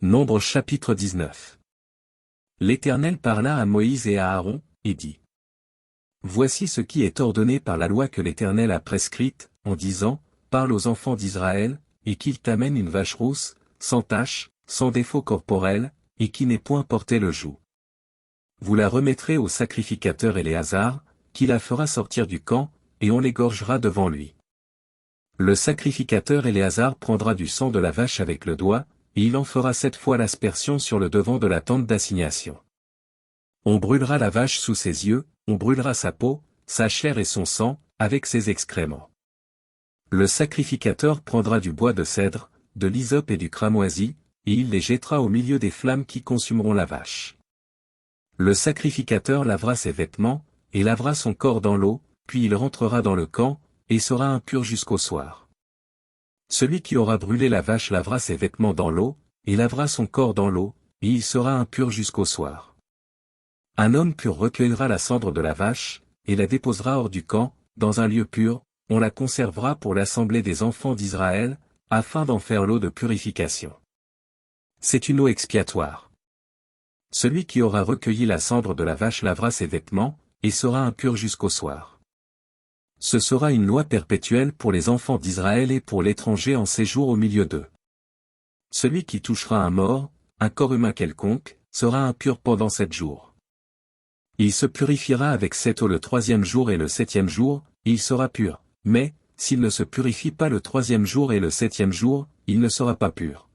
Nombre chapitre 19. L'Éternel parla à Moïse et à Aaron, et dit. Voici ce qui est ordonné par la loi que l'Éternel a prescrite, en disant, parle aux enfants d'Israël, et qu'ils t'amènent une vache rousse, sans tache, sans défaut corporel, et qui n'ait point porté le joug. Vous la remettrez au sacrificateur Éléazar, qui la fera sortir du camp, et on l'égorgera devant lui. Le sacrificateur Éléazar prendra du sang de la vache avec le doigt, et il en fera 7 fois l'aspersion sur le devant de la tente d'assignation. On brûlera la vache sous ses yeux, on brûlera sa peau, sa chair et son sang, avec ses excréments. Le sacrificateur prendra du bois de cèdre, de l'hysope et du cramoisi, et il les jettera au milieu des flammes qui consumeront la vache. Le sacrificateur lavera ses vêtements, et lavera son corps dans l'eau, puis il rentrera dans le camp, et sera impur jusqu'au soir. Celui qui aura brûlé la vache lavera ses vêtements dans l'eau, et lavera son corps dans l'eau, et il sera impur jusqu'au soir. Un homme pur recueillera la cendre de la vache, et la déposera hors du camp, dans un lieu pur, on la conservera pour l'assemblée des enfants d'Israël, afin d'en faire l'eau de purification. C'est une eau expiatoire. Celui qui aura recueilli la cendre de la vache lavera ses vêtements, et sera impur jusqu'au soir. Ce sera une loi perpétuelle pour les enfants d'Israël et pour l'étranger en séjour au milieu d'eux. Celui qui touchera un mort, un corps humain quelconque, sera impur pendant 7 jours. Il se purifiera avec cette eau le 3e jour et le 7e jour, et il sera pur, mais, s'il ne se purifie pas le 3e jour et le 7e jour, il ne sera pas pur.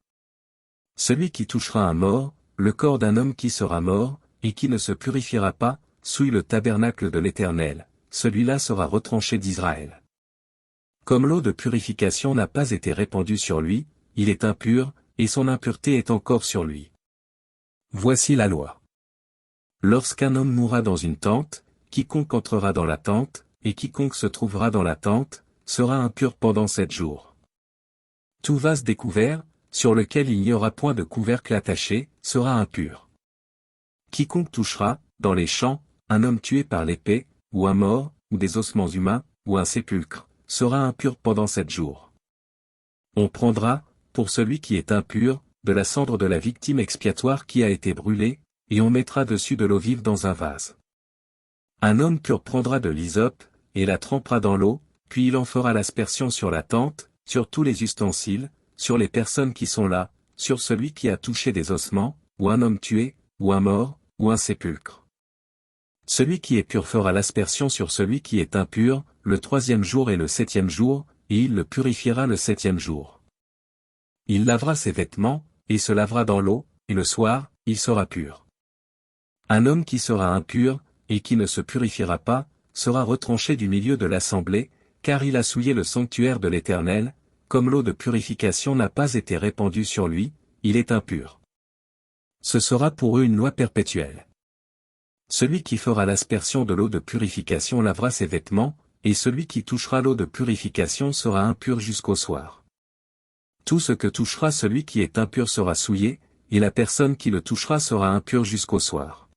Celui qui touchera un mort, le corps d'un homme qui sera mort, et qui ne se purifiera pas, souille le tabernacle de l'Éternel. Celui-là sera retranché d'Israël. Comme l'eau de purification n'a pas été répandue sur lui, il est impur, et son impureté est encore sur lui. Voici la loi. Lorsqu'un homme mourra dans une tente, quiconque entrera dans la tente, et quiconque se trouvera dans la tente, sera impur pendant 7 jours. Tout vase découvert, sur lequel il n'y aura point de couvercle attaché, sera impur. Quiconque touchera, dans les champs, un homme tué par l'épée, ou un mort, ou des ossements humains, ou un sépulcre, sera impur pendant 7 jours. On prendra, pour celui qui est impur, de la cendre de la victime expiatoire qui a été brûlée, et on mettra dessus de l'eau vive dans un vase. Un homme pur prendra de l'hysope, et la trempera dans l'eau, puis il en fera l'aspersion sur la tente, sur tous les ustensiles, sur les personnes qui sont là, sur celui qui a touché des ossements, ou un homme tué, ou un mort, ou un sépulcre. Celui qui est pur fera l'aspersion sur celui qui est impur, le 3e jour et le 7e jour, et il le purifiera le 7e jour. Il lavera ses vêtements, et se lavera dans l'eau, et le soir, il sera pur. Un homme qui sera impur, et qui ne se purifiera pas, sera retranché du milieu de l'assemblée, car il a souillé le sanctuaire de l'Éternel, comme l'eau de purification n'a pas été répandue sur lui, il est impur. Ce sera pour eux une loi perpétuelle. Celui qui fera l'aspersion de l'eau de purification lavera ses vêtements, et celui qui touchera l'eau de purification sera impur jusqu'au soir. Tout ce que touchera celui qui est impur sera souillé, et la personne qui le touchera sera impure jusqu'au soir.